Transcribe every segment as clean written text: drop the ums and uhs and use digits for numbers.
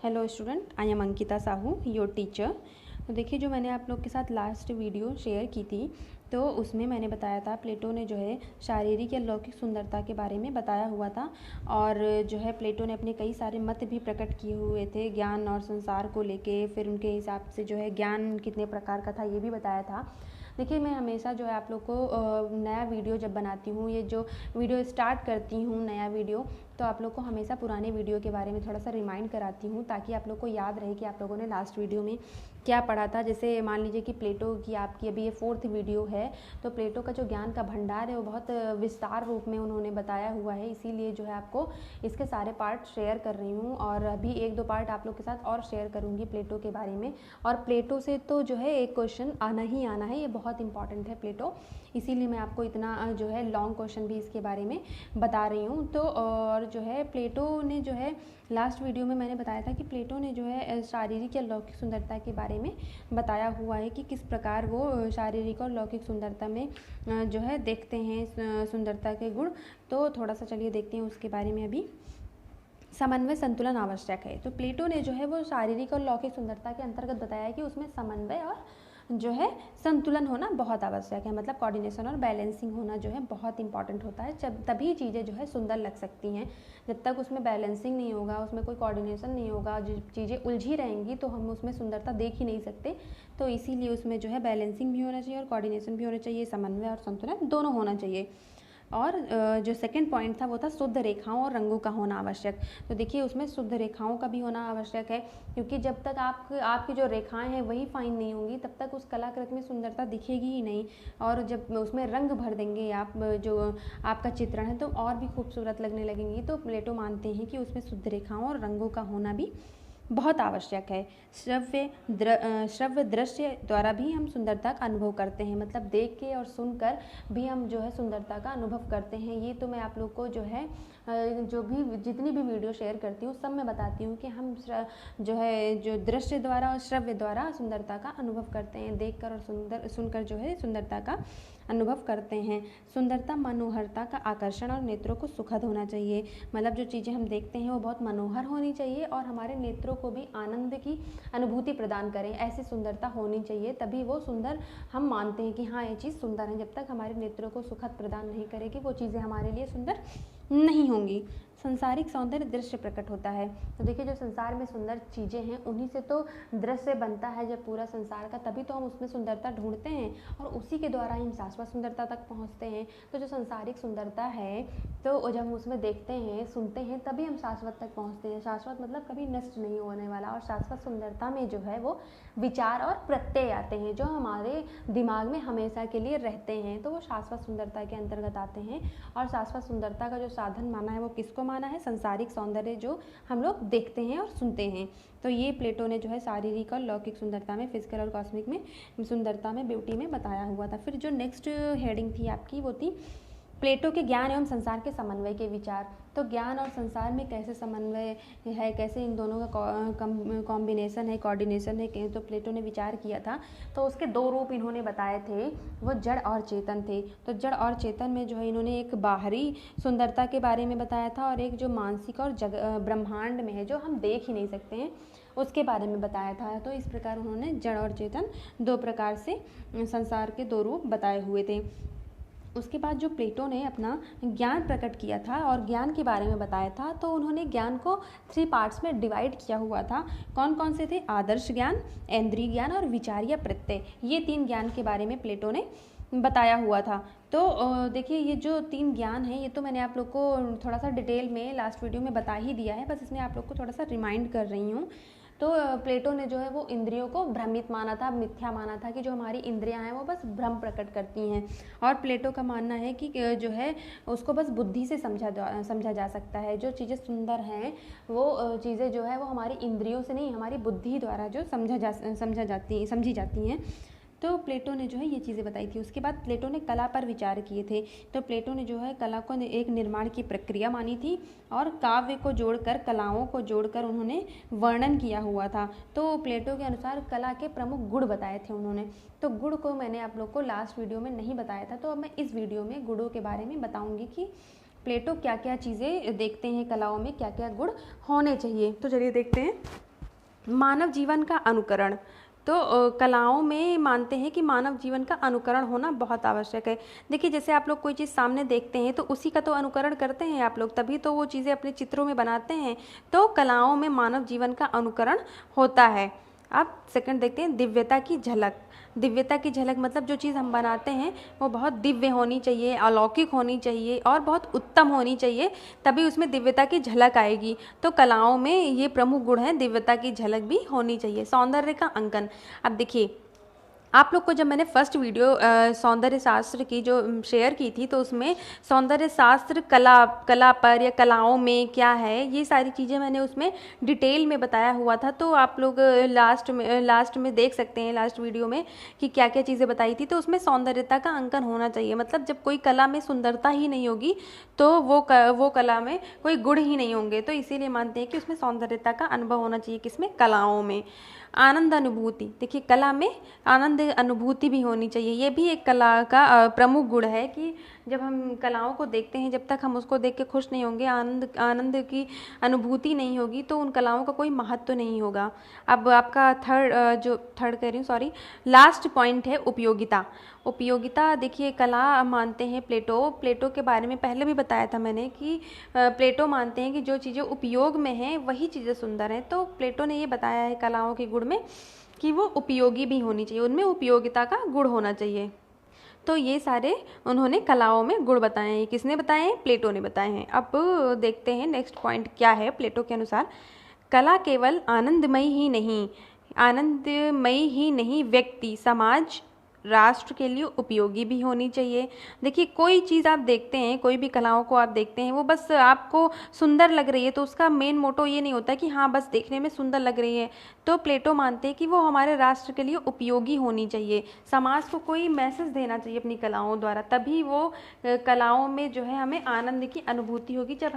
Hello student, I am Ankita Sahu, your teacher. तो देखिए, जो मैंने आप लोग के साथ लास्ट वीडियो शेयर की थी, तो उसमें मैंने बताया था प्लेटो ने जो है शारीरिक या लौकिक सुंदरता के बारे में बताया हुआ था। और जो है प्लेटो ने अपने कई सारे मत भी प्रकट किए हुए थे ज्ञान और संसार को लेके। फिर उनके हिसाब से जो है ज्ञान कितने प्रकार का था ये भी बताया था। देखिए, मैं हमेशा जो है आप लोग को नया वीडियो जब बनाती हूँ, ये जो वीडियो स्टार्ट करती हूँ नया वीडियो, तो आप लोग को हमेशा पुराने वीडियो के बारे में थोड़ा सा रिमाइंड कराती हूँ, ताकि आप लोग को याद रहे कि आप लोगों ने लास्ट वीडियो में क्या पढ़ा था। जैसे मान लीजिए कि प्लेटो की आपकी अभी ये 4th वीडियो है, तो प्लेटो का जो ज्ञान का भंडार है वो बहुत विस्तार रूप में उन्होंने बताया हुआ है। इसीलिए जो है आपको इसके सारे पार्ट शेयर कर रही हूँ, और अभी 1-2 पार्ट आप लोग के साथ और शेयर करूँगी प्लेटो के बारे में। और प्लेटो से तो जो है एक क्वेश्चन आना ही आना है, ये बहुत इंपॉर्टेंट है प्लेटो, इसीलिए मैं आपको इतना जो है लॉन्ग क्वेश्चन भी इसके बारे में बता रही हूँ। तो और जो है प्लेटो ने जो है लास्ट वीडियो में मैंने बताया था कि प्लेटो ने जो है शारीरिक या लौकिक सुंदरता के बारे में बताया हुआ है कि किस प्रकार वो शारीरिक और लौकिक सुंदरता में जो है देखते हैं सुंदरता के गुण। तो थोड़ा सा चलिए देखते हैं उसके बारे में। अभी समन्वय संतुलन आवश्यक है। तो प्लेटो ने जो है वो शारीरिक और लौकिक सुंदरता के अंतर्गत बताया कि उसमें समन्वय और जो है संतुलन होना बहुत आवश्यक है। मतलब कोऑर्डिनेशन और बैलेंसिंग होना जो है बहुत इंपॉर्टेंट होता है, जब तभी चीज़ें जो है सुंदर लग सकती हैं। जब तक उसमें बैलेंसिंग नहीं होगा, उसमें कोई कोऑर्डिनेशन नहीं होगा, जो चीज़ें उलझी रहेंगी, तो हम उसमें सुंदरता देख ही नहीं सकते। तो इसीलिए उसमें जो है बैलेंसिंग भी होना चाहिए और कोऑर्डिनेशन भी होना चाहिए, समन्वय और संतुलन दोनों होना चाहिए। और जो सेकंड पॉइंट था वो था शुद्ध रेखाओं और रंगों का होना आवश्यक। तो देखिए, उसमें शुद्ध रेखाओं का भी होना आवश्यक है, क्योंकि जब तक आपकी जो रेखाएं हैं वही फाइन नहीं होंगी, तब तक उस कलाकृति में सुंदरता दिखेगी ही नहीं। और जब उसमें रंग भर देंगे आप, जो आपका चित्रण है, तो और भी खूबसूरत लगने लगेंगी। तो प्लेटो मानते हैं कि उसमें शुद्ध रेखाओं और रंगों का होना भी बहुत आवश्यक है। श्रव्य दृश्य द्वारा भी हम सुंदरता का अनुभव करते हैं, मतलब देख के और सुनकर भी हम जो है सुंदरता का अनुभव करते हैं। ये तो मैं आप लोग को जो है जितनी भी वीडियो शेयर करती हूँ सब में बताती हूँ कि हम जो है जो दृश्य द्वारा और श्रव्य द्वारा सुंदरता का अनुभव करते हैं, देखकर और सुनकर जो है सुंदरता का अनुभव करते हैं। सुंदरता मनोहरता का आकर्षण और नेत्रों को सुखद होना चाहिए। मतलब जो चीज़ें हम देखते हैं वो बहुत मनोहर होनी चाहिए और हमारे नेत्रों को भी आनंद की अनुभूति प्रदान करें, ऐसी सुंदरता होनी चाहिए। तभी वो सुंदर हम मानते हैं कि हाँ, ये चीज़ सुंदर है। जब तक हमारे नेत्रों को सुखद प्रदान नहीं करेगी वो चीज़ें हमारे लिए सुंदर नहीं होंगी। संसारिक सौंदर्य दृश्य प्रकट होता है। तो देखिए, जो संसार में सुंदर चीज़ें हैं उन्हीं से तो दृश्य बनता है, जब पूरा संसार का, तभी तो हम उसमें सुंदरता ढूंढते हैं और उसी के द्वारा हम शाश्वत सुंदरता तक पहुंचते हैं। तो जो संसारिक सुंदरता है, तो जब हम उसमें देखते हैं सुनते हैं तभी हम शाश्वत तक पहुंचते हैं। शाश्वत मतलब कभी नष्ट नहीं होने वाला। और शाश्वत सुंदरता में जो है वो विचार और प्रत्यय आते हैं जो हमारे दिमाग में हमेशा के लिए रहते हैं, तो वो शाश्वत सुंदरता के अंतर्गत आते हैं। और शाश्वत सुंदरता का जो साधन माना है वो किसको माना है? संसारिक सौंदर्य जो हम लोग देखते हैं और सुनते हैं। तो ये प्लेटो ने जो है शारीरिक और लौकिक सुंदरता में, फिजिकल और कॉस्मिक में सुंदरता में, ब्यूटी में बताया हुआ था। फिर जो नेक्स्ट हेडिंग थी आपकी वो थी प्लेटो के ज्ञान एवं संसार के समन्वय के विचार। तो ज्ञान और संसार में कैसे समन्वय है, कैसे इन दोनों का कॉम्बिनेशन है, कोऑर्डिनेशन है, तो प्लेटो ने विचार किया था। तो उसके 2 रूप इन्होंने बताए थे, वो जड़ और चेतन थे। तो जड़ और चेतन में जो है इन्होंने एक बाहरी सुंदरता के बारे में बताया था, और एक जो मानसिक और ब्रह्मांड में है, जो हम देख ही नहीं सकते हैं, उसके बारे में बताया था। तो इस प्रकार उन्होंने जड़ और चेतन 2 प्रकार से संसार के 2 रूप बताए हुए थे। उसके बाद जो प्लेटो ने अपना ज्ञान प्रकट किया था और ज्ञान के बारे में बताया था, तो उन्होंने ज्ञान को 3 पार्ट्स में डिवाइड किया हुआ था। कौन कौन से थे? आदर्श ज्ञान, इंद्रिय ज्ञान और विचार या प्रत्यय। ये 3 ज्ञान के बारे में प्लेटो ने बताया हुआ था। तो देखिए, ये जो 3 ज्ञान हैं, ये तो मैंने आप लोग को थोड़ा सा डिटेल में लास्ट वीडियो में बता ही दिया है, बस इसमें आप लोग को थोड़ा सा रिमाइंड कर रही हूँ। तो प्लेटो ने जो है वो इंद्रियों को भ्रमित माना था, मिथ्या माना था, कि जो हमारी इंद्रियां हैं वो बस भ्रम प्रकट करती हैं। और प्लेटो का मानना है कि जो है उसको बस बुद्धि से समझा जा सकता है। जो चीज़ें सुंदर हैं वो चीज़ें जो है वो हमारी इंद्रियों से नहीं, हमारी बुद्धि द्वारा जो समझी जाती हैं। तो प्लेटो ने जो है ये चीज़ें बताई थी। उसके बाद प्लेटो ने कला पर विचार किए थे। तो प्लेटो ने जो है कला को एक निर्माण की प्रक्रिया मानी थी, और काव्य को जोड़कर, कलाओं को जोड़कर उन्होंने वर्णन किया हुआ था। तो प्लेटो के अनुसार कला के प्रमुख गुण बताए थे उन्होंने। तो गुण को मैंने आप लोग को लास्ट वीडियो में नहीं बताया था, तो अब मैं इस वीडियो में गुणों के बारे में बताऊँगी कि प्लेटो क्या क्या चीज़ें देखते हैं कलाओं में, क्या क्या गुण होने चाहिए। तो चलिए देखते हैं। मानव जीवन का अनुकरण। तो कलाओं में मानते हैं कि मानव जीवन का अनुकरण होना बहुत आवश्यक है। देखिए, जैसे आप लोग कोई चीज़ सामने देखते हैं तो उसी का तो अनुकरण करते हैं आप लोग, तभी तो वो चीज़ें अपने चित्रों में बनाते हैं। तो कलाओं में मानव जीवन का अनुकरण होता है। अब सेकंड देखते हैं, दिव्यता की झलक। दिव्यता की झलक मतलब जो चीज़ हम बनाते हैं वो बहुत दिव्य होनी चाहिए, अलौकिक होनी चाहिए और बहुत उत्तम होनी चाहिए, तभी उसमें दिव्यता की झलक आएगी। तो कलाओं में ये प्रमुख गुण है, दिव्यता की झलक भी होनी चाहिए। सौंदर्य का अंकन। अब देखिए, आप लोग को जब मैंने फर्स्ट वीडियो सौंदर्य शास्त्र की जो शेयर की थी, तो उसमें सौंदर्य शास्त्र कला पर या कलाओं में क्या है, ये सारी चीज़ें मैंने उसमें डिटेल में बताया हुआ था। तो आप लोग लास्ट में देख सकते हैं, लास्ट वीडियो में, कि क्या क्या चीज़ें बताई थी। तो उसमें सौंदर्यता का अंकन होना चाहिए। मतलब जब कोई कला में सुंदरता ही नहीं होगी तो वो कला में कोई गुण ही नहीं होंगे। तो इसीलिए मानते हैं कि उसमें सौंदर्यता का अनुभव होना चाहिए। किसमें? कलाओं में। आनंद अनुभूति। देखिए, कला में आनंद अनुभूति भी होनी चाहिए। ये भी एक कला का प्रमुख गुण है कि जब हम कलाओं को देखते हैं, जब तक हम उसको देख के खुश नहीं होंगे, आनंद की अनुभूति नहीं होगी, तो उन कलाओं का कोई महत्व नहीं होगा। अब आपका थर्ड कह रही हूँ, सॉरी, लास्ट पॉइंट है उपयोगिता। उपयोगिता, देखिए, कला मानते हैं प्लेटो के बारे में पहले भी बताया था मैंने कि प्लेटो मानते हैं कि जो चीज़ें उपयोग में हैं वही चीज़ें सुंदर हैं। तो प्लेटो ने ये बताया है कलाओं के गुण में कि वो उपयोगी भी होनी चाहिए, उनमें उपयोगिता का गुण होना चाहिए। तो ये सारे उन्होंने कलाओं में गुण बताए हैं। किसने बताए हैं? प्लेटो ने बताए हैं। अब देखते हैं नेक्स्ट पॉइंट क्या है प्लेटो के अनुसार। कला केवल आनंदमयी ही नहीं, व्यक्ति, समाज, राष्ट्र के लिए उपयोगी भी होनी चाहिए। देखिए, कोई चीज़ आप देखते हैं, कोई भी कलाओं को आप देखते हैं, वो बस आपको सुंदर लग रही है तो उसका मेन मोटो ये नहीं होता कि हाँ बस देखने में सुंदर लग रही है। तो प्लेटो मानते हैं कि वो हमारे राष्ट्र के लिए उपयोगी होनी चाहिए, समाज को कोई मैसेज देना चाहिए अपनी कलाओं द्वारा, तभी वो कलाओं में जो है हमें आनंद की अनुभूति होगी, जब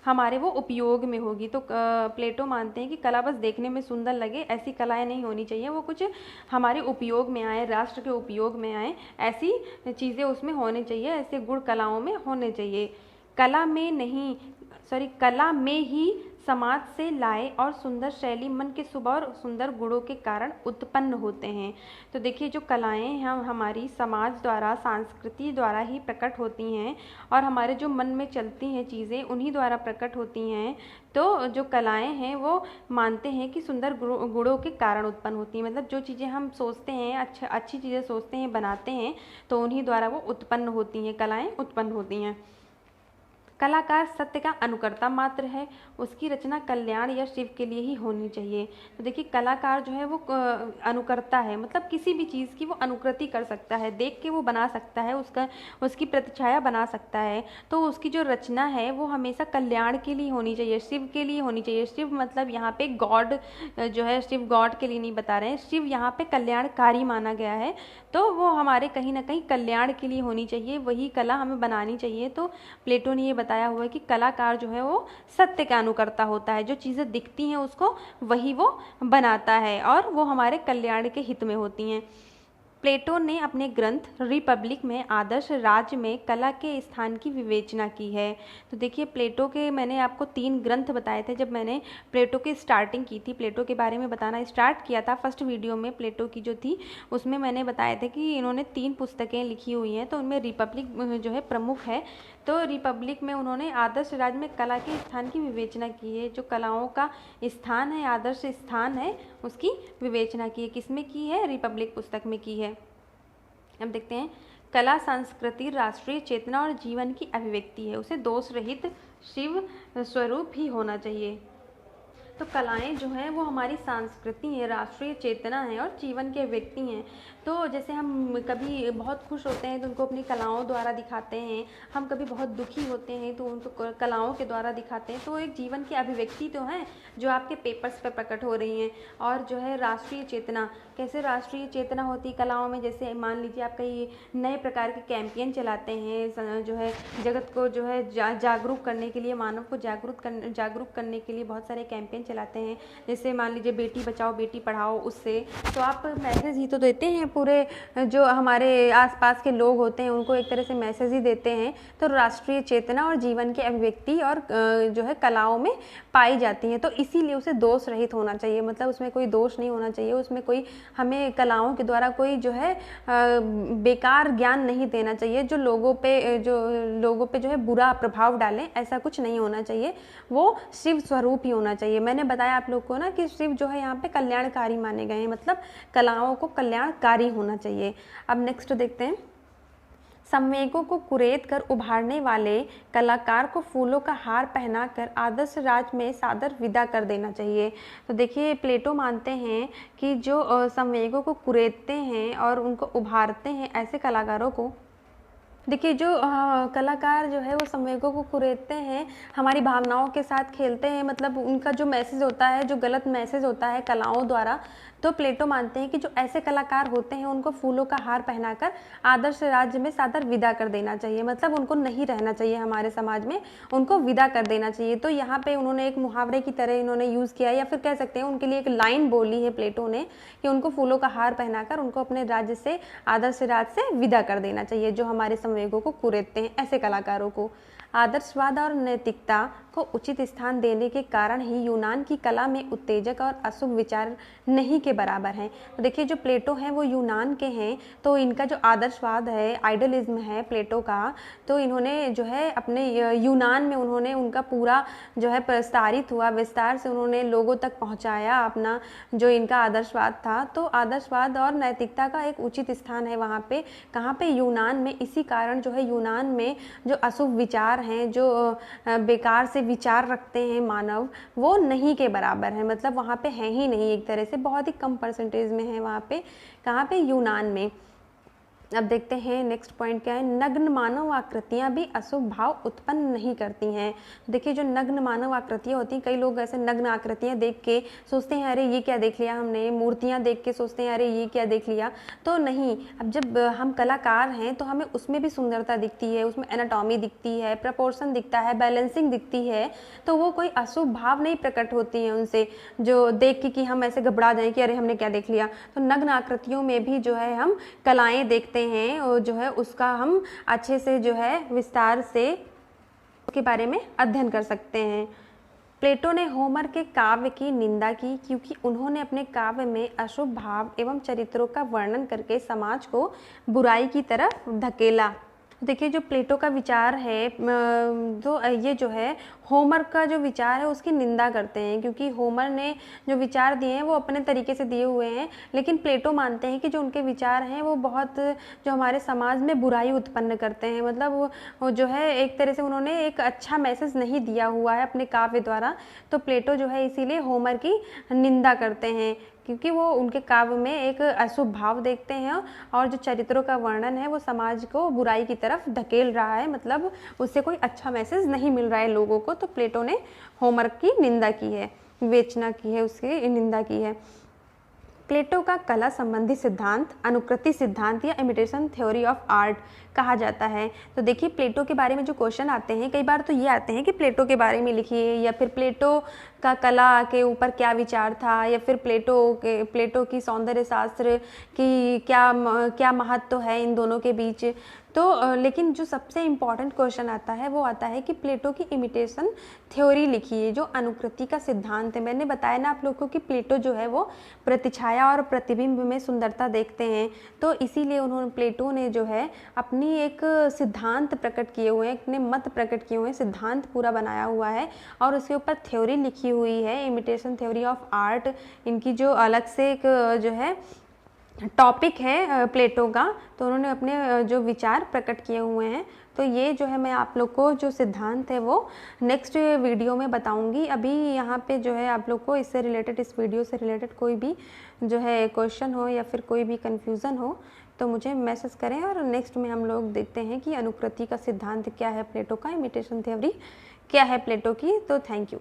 हमारे वो उपयोग में होगी। तो प्लेटो मानते हैं कि कला बस देखने में सुंदर लगे ऐसी कलाएं नहीं होनी चाहिए, वो कुछ हमारे उपयोग में आए, राष्ट्र के उपयोग में आए, ऐसी चीज़ें उसमें होनी चाहिए, ऐसे गुण कलाओं में होने चाहिए। कला में ही समाज से लाए और सुंदर शैली मन के शुभ और सुंदर गुणों के कारण उत्पन्न होते हैं। तो देखिए, जो कलाएं हैं हमारी समाज द्वारा, संस्कृति द्वारा ही प्रकट होती हैं और हमारे जो मन में चलती हैं चीज़ें उन्हीं द्वारा प्रकट होती हैं। तो जो कलाएं हैं वो मानते हैं कि सुंदर गुणों के कारण उत्पन्न होती हैं। मतलब जो चीज़ें हम सोचते हैं, अच्छी चीज़ें सोचते हैं, बनाते हैं, तो उन्हीं द्वारा वो उत्पन्न होती हैं, कलाएं उत्पन्न होती हैं। कलाकार सत्य का अनुकर्ता मात्र है, उसकी रचना कल्याण या शिव के लिए ही होनी चाहिए। तो देखिए, कलाकार जो है वो अनुकर्ता है, मतलब किसी भी चीज़ की वो अनुकृति कर सकता है, देख के वो बना सकता है, उसकी प्रतिछाया बना सकता है। तो उसकी जो रचना है वो हमेशा कल्याण के लिए होनी चाहिए, शिव के लिए होनी चाहिए। शिव मतलब यहाँ पे गॉड जो है, शिव गॉड के लिए नहीं बता रहे हैं, शिव यहाँ पे कल्याणकारी माना गया है। तो वो हमारे कहीं ना कहीं कल्याण के लिए होनी चाहिए, वही कला हमें बनानी चाहिए। तो प्लेटो ने ये बताया हुआ है कि कलाकार जो है वो सत्य का अनुकर्ता होता है, जो चीज़ें दिखती हैं उसको वही वो बनाता है और वो हमारे कल्याण के हित में होती हैं। प्लेटो ने अपने ग्रंथ रिपब्लिक में आदर्श राज्य में कला के स्थान की विवेचना की है। तो देखिए, प्लेटो के मैंने आपको 3 ग्रंथ बताए थे जब मैंने प्लेटो की स्टार्टिंग की थी, प्लेटो के बारे में बताना स्टार्ट किया था फर्स्ट वीडियो में। प्लेटो की जो थी उसमें मैंने बताया था कि इन्होंने 3 पुस्तकें लिखी हुई हैं, तो उनमें रिपब्लिक जो है प्रमुख है। तो रिपब्लिक में उन्होंने आदर्श राज्य में कला के स्थान की विवेचना की है, जो कलाओं का स्थान है, आदर्श स्थान है, उसकी विवेचना की है। किसमें की है? रिपब्लिक पुस्तक में की है। अब देखते हैं, कला संस्कृति राष्ट्रीय चेतना और जीवन की अभिव्यक्ति है, उसे दोष रहित शिव स्वरूप ही होना चाहिए। तो कलाएं जो हैं वो हमारी संस्कृति है, राष्ट्रीय चेतना है और जीवन के व्यक्ति हैं। तो जैसे हम कभी बहुत खुश होते हैं तो उनको अपनी कलाओं द्वारा दिखाते हैं, हम कभी बहुत दुखी होते हैं तो उनको कलाओं के द्वारा दिखाते हैं। तो एक जीवन की अभिव्यक्ति तो है जो आपके पेपर्स पर प्रकट हो रही हैं। और जो है राष्ट्रीय चेतना, कैसे राष्ट्रीय चेतना होती है कलाओं में? जैसे मान लीजिए आप कई नए प्रकार के कैंपेन चलाते हैं, जो है जगत को जो है जागरूक करने के लिए, मानव को जागरूक करने के लिए बहुत सारे कैंपेन चलाते हैं, जैसे मान लीजिए बेटी बचाओ बेटी पढ़ाओ, उससे तो आप मैसेज ही तो देते हैं, पूरे जो हमारे आसपास के लोग होते हैं उनको एक तरह से मैसेज ही देते हैं। तो राष्ट्रीय चेतना और जीवन की अभिव्यक्ति और जो है कलाओं में पाई जाती हैं, तो इसीलिए उसे दोष रहित होना चाहिए, मतलब उसमें कोई दोष नहीं होना चाहिए, उसमें कोई हमें कलाओं के द्वारा कोई जो है बेकार ज्ञान नहीं देना चाहिए जो लोगों पे जो है बुरा प्रभाव डालें, ऐसा कुछ नहीं होना चाहिए। वो शिव स्वरूप ही होना चाहिए। मैंने बताया आप लोग को ना कि शिव जो है यहाँ पे कल्याणकारी माने गए हैं, मतलब कलाओं को कल्याणकारी होना चाहिए। अब नेक्स्ट देखते हैं, संवेगों को कुरेद कर उभारने वाले कलाकार को फूलों का हार पहनाकर आदर्श राज में सादर विदा कर देना चाहिए। तो देखिए प्लेटो मानते हैं कि जो संवेगों को कुरेदते हैं और उनको उभारते हैं, ऐसे कलाकारों को, देखिए जो कलाकार जो है वो संवेगों को कुरेदते हैं, हमारी भावनाओं के साथ खेलते हैं, मतलब उनका जो मैसेज होता है, जो गलत मैसेज होता है कलाओं द्वारा, तो प्लेटो मानते हैं कि जो ऐसे कलाकार होते हैं उनको फूलों का हार पहनाकर आदर्श राज्य में सादर विदा कर देना चाहिए, मतलब उनको नहीं रहना चाहिए हमारे समाज में, उनको विदा कर देना चाहिए। तो यहाँ पे उन्होंने एक मुहावरे की तरह इन्होंने यूज़ किया, या फिर कह सकते हैं उनके लिए एक लाइन बोली है प्लेटो ने कि उनको फूलों का हार पहनाकर उनको अपने राज्य से, आदर्श राज्य से विदा कर देना चाहिए, जो हमारे संवेगों को कुरेदते हैं, ऐसे कलाकारों को। आदर्शवाद और नैतिकता को उचित स्थान देने के कारण ही यूनान की कला में उत्तेजक और अशुभ विचार नहीं के बराबर हैं। तो देखिए जो प्लेटो हैं वो यूनान के हैं, तो इनका जो आदर्शवाद है, आइडलिज्म है प्लेटो का, तो इन्होंने जो है अपने यूनान में उन्होंने उनका पूरा जो है प्रसारित हुआ, विस्तार से उन्होंने लोगों तक पहुंचाया अपना जो इनका आदर्शवाद था। तो आदर्शवाद और नैतिकता का एक उचित स्थान है वहाँ पे, कहाँ पे, यूनान में। इसी कारण जो है यूनान में जो अशुभ विचार हैं, जो बेकार से विचार रखते हैं मानव, वो नहीं के बराबर है, मतलब वहाँ पे है ही नहीं, एक तरह से बहुत ही कम परसेंटेज में है वहाँ पे, कहाँ पे, यूनान में। अब देखते हैं नेक्स्ट पॉइंट क्या है, नग्न मानव आकृतियाँ भी अशुभ भाव उत्पन्न नहीं करती हैं। देखिए जो नग्न मानव आकृतियाँ होती हैं, कई लोग ऐसे नग्न आकृतियाँ देख के सोचते हैं अरे ये क्या देख लिया हमने, मूर्तियाँ देख के सोचते हैं अरे ये क्या देख लिया, तो नहीं। अब जब हम कलाकार हैं तो हमें उसमें भी सुंदरता दिखती है, उसमें एनाटॉमी दिखती है, प्रपोर्शन दिखता है, बैलेंसिंग दिखती है, तो वो कोई अशुभ भाव नहीं प्रकट होती हैं उनसे, जो देख के कि हम ऐसे घबरा जाएं कि अरे हमने क्या देख लिया। तो नग्न आकृतियों में भी जो है हम कलाएँ देखते हैं और जो है उसका हम अच्छे से जो है विस्तार से उसके बारे में अध्ययन कर सकते हैं। प्लेटो ने होमर के काव्य की निंदा की क्योंकि उन्होंने अपने काव्य में अशुभ भाव एवं चरित्रों का वर्णन करके समाज को बुराई की तरफ धकेला। देखिए जो प्लेटो का विचार है, तो ये जो है होमर का जो विचार है उसकी निंदा करते हैं, क्योंकि होमर ने जो विचार दिए हैं वो अपने तरीके से दिए हुए हैं, लेकिन प्लेटो मानते हैं कि जो उनके विचार हैं वो बहुत जो हमारे समाज में बुराई उत्पन्न करते हैं, मतलब वो जो है एक तरह से उन्होंने एक अच्छा मैसेज नहीं दिया हुआ है अपने काव्य द्वारा। तो प्लेटो जो है इसीलिए होमर की निंदा करते हैं, क्योंकि वो उनके काव्य में एक अशुभ भाव देखते हैं और जो चरित्रों का वर्णन है वो समाज को बुराई की तरफ धकेल रहा है, मतलब उससे कोई अच्छा मैसेज नहीं मिल रहा है लोगों को। तो प्लेटो ने होमर की निंदा की है, विवेचना की है, उसकी निंदा की है। प्लेटो का कला संबंधी सिद्धांत अनुकृति सिद्धांत या इमिटेशन थ्योरी ऑफ आर्ट कहा जाता है। तो देखिए प्लेटो के बारे में जो क्वेश्चन आते हैं, कई बार तो ये आते हैं कि प्लेटो के बारे में लिखिए, या फिर प्लेटो का कला के ऊपर क्या विचार था, या फिर प्लेटो की सौंदर्य शास्त्र की क्या महत्व है इन दोनों के बीच। तो लेकिन जो सबसे इम्पॉर्टेंट क्वेश्चन आता है वो आता है कि प्लेटो की इमिटेशन थ्योरी लिखिए, जो अनुकृति का सिद्धांत है। मैंने बताया ना आप लोगों को कि प्लेटो जो है वो प्रतिछाया और प्रतिबिंब में सुंदरता देखते हैं, तो इसीलिए प्लेटो ने जो है अपनी एक सिद्धांत प्रकट किए हुए हैं, अपने मत प्रकट किए हुए हैं, सिद्धांत पूरा बनाया हुआ है और उसके ऊपर थ्योरी लिखी हुई है, इमिटेशन थ्योरी ऑफ आर्ट। इनकी जो अलग से एक जो है टॉपिक है प्लेटो का, तो उन्होंने अपने जो विचार प्रकट किए हुए हैं। तो ये जो है मैं आप लोग को जो सिद्धांत है वो नेक्स्ट वीडियो में बताऊंगी। अभी यहाँ पे जो है आप लोग को इससे रिलेटेड, इस वीडियो से रिलेटेड कोई भी जो है क्वेश्चन हो या फिर कोई भी कन्फ्यूज़न हो तो मुझे मैसेज करें, और नेक्स्ट में हम लोग देखते हैं कि अनुकृति का सिद्धांत क्या है प्लेटो का, इमिटेशन थ्योरी क्या है प्लेटो की। तो थैंक यू।